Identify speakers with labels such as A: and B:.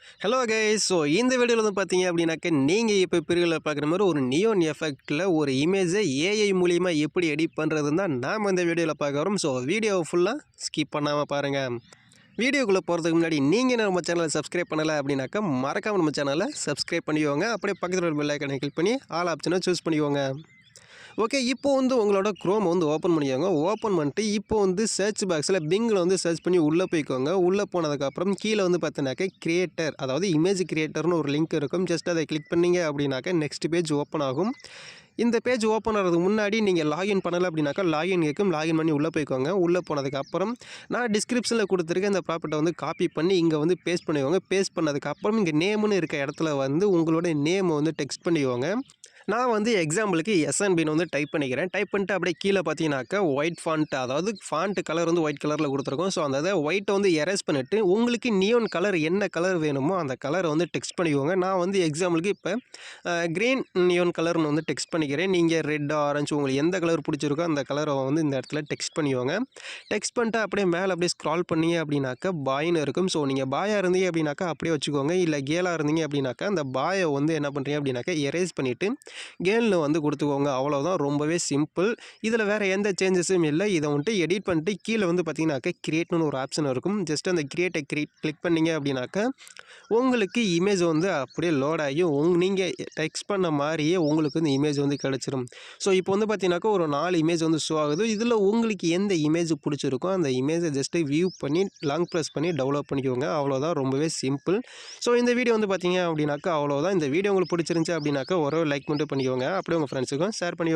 A: Hello guys. So இந்த வீடியோவில் வந்து பார்த்தீங்க அப்படின்னாக்க நீங்கள் இப்போ பிரிவில் பார்க்குற மாதிரி ஒரு நியோன் எஃபெக்டில் ஒரு இமேஜை ஏஐ மூலிமா எப்படி எடிட் பண்ணுறதுன்னு தான் நாம் இந்த வீடியோவில் பார்க்க வரோம். ஸோ வீடியோ ஃபுல்லாக ஸ்கிப் பண்ணாமல் பாருங்கள். வீடியோக்குள்ளே போகிறதுக்கு முன்னாடி நீங்கள் நம்ம சேனலை சப்ஸ்கிரைப் பண்ணலை அப்படின்னாக்கா மறக்காமல் நம்ம சேனலை சப்ஸ்கிரைப் பண்ணிக்கோங்க. அப்படியே பக்கத்தில் ஒரு பெல் ஐக்கனை கிளிக் பண்ணி ஆல் ஆப்ஷனை சூஸ் பண்ணிக்கோங்க. ஓகே, இப்போ வந்து உங்களோட குரோமை வந்து ஓப்பன் பண்ணிக்கோங்க. ஓப்பன் பண்ணிட்டு இப்போ வந்து சர்ச் பாக்ஸில் பிங்கில் வந்து சர்ச் பண்ணி உள்ளே போய்க்கோங்க. உள்ளே போனதுக்கப்புறம் கீழே வந்து பார்த்தீங்கன்னாக்க கிரியேட்டர், அதாவது இமேஜ் கிரியேட்டர்னு ஒரு லிங்க் இருக்கும். ஜஸ்ட் அதை கிளிக் பண்ணிங்க அப்படின்னாக்க நெக்ஸ்ட் பேஜ் ஓப்பன் ஆகும். இந்த பேஜ் ஓப்பன் ஆகிறதுக்கு முன்னாடி நீங்கள் லாகின் பண்ணலை அப்படின்னாக்கா லாகின் கேட்கும். லாகின் பண்ணி உள்ளே போய்க்கோங்க. உள்ளே போனதுக்கப்புறம் நான் டிஸ்கிரிப்ஷனில் கொடுத்துருக்க இந்த ப்ராப்பர்ட்டை வந்து காப்பி பண்ணி இங்கே வந்து பேஸ்ட் பண்ணிக்கோங்க. பேஸ்ட் பண்ணதுக்கப்புறம் இங்கே நேம்னு இருக்க இடத்துல வந்து உங்களோட நேமை வந்து டெக்ஸ்ட் பண்ணிக்கோங்க. நான் வந்து எக்ஸாம்பிளுக்கு எஸ்என்பின்னு வந்து டைப் பண்ணிக்கிறேன். டைப் பண்ணிட்டு அப்படியே கீழே பார்த்தீங்கன்னாக்கா ஒயிட் ஃபாண்ட், அதாவது ஃபாண்ட் கலர் வந்து ஒயிட் கலரில் கொடுத்துருக்கோம். ஸோ அந்த ஒயிட்டை வந்து எரேஸ் பண்ணிவிட்டு உங்களுக்கு நியோன் கலர் என்ன கலர் வேணுமோ அந்த கலரை வந்து டெக்ஸ்ட் பண்ணிக்கோங்க. நான் வந்து எக்ஸாம்பிளுக்கு இப்போ க்ரீன் நியோன் கலர்னு வந்து டெக்ஸ்ட் பண்ணிக்கிறேன். நீங்கள் ரெட், ஆரஞ்சு உங்களுக்கு எந்த கலர் பிடிச்சிருக்கோ அந்த கலரை வந்து இந்த இடத்துல டெக்ஸ்ட் பண்ணிக்கோங்க. டெக்ஸ்ட் பண்ணிட்டு அப்படியே மேலே அப்படியே ஸ்க்ரால் பண்ணீங்க அப்படின்னாக்கா பாய்னு இருக்கும். ஸோ நீங்கள் பாயாக இருந்தீங்க அப்படின்னாக்கா அப்படியே வச்சுக்கோங்க. இல்லை கேலாக இருந்தீங்க அப்படின்னாக்கா அந்த பாயை வந்து என்ன பண்ணுறீங்க அப்படின்னாக்கா எரேஸ் பண்ணிவிட்டு கேல்னு வந்து கொடுத்துக்கோங்க. அவ்வளோதான், ரொம்பவே சிம்பிள். இதில் வேறு எந்த சேஞ்சஸும் இல்லை. இதை வந்துட்டு எடிட் பண்ணிட்டு கீழே வந்து பார்த்தீங்கன்னாக்கா கிரியேட்னு ஒரு ஆப்ஷன் இருக்கும். ஜஸ்ட் அந்த கிரியேட்டை கிளிக் பண்ணிங்க அப்படின்னாக்கா உங்களுக்கு இமேஜ் வந்து அப்படியே லோட் ஆகி நீங்கள் டெக்ஸ்ட் பண்ண மாதிரியே உங்களுக்கு வந்து இமேஜ் வந்து கிடச்சிரும். ஸோ இப்போ வந்து பார்த்தீங்கன்னாக்கா ஒரு 4 இமேஜ் வந்து ஷோ ஆகுது. இதில் உங்களுக்கு எந்த இமேஜ் பிடிச்சிருக்கோ அந்த இமேஜை ஜஸ்ட்டு வியூ பண்ணி லாங் ப்ரெஸ் பண்ணி டெவலப் பண்ணிக்கோங்க. அவ்வளோதான், ரொம்பவே சிம்பிள். ஸோ இந்த வீடியோ வந்து பார்த்தீங்க அப்படின்னாக்கா அவ்வளோதான். இந்த வீடியோ உங்களுக்கு பிடிச்சிருந்துச்சி அப்படின்னாக்கா ஒரு லைக் மட்டும் பண்ணிக்கோங்க. அப்படியே உங்கள் ஃப்ரெண்ட்ஸுக்கும் ஷேர் பண்ணி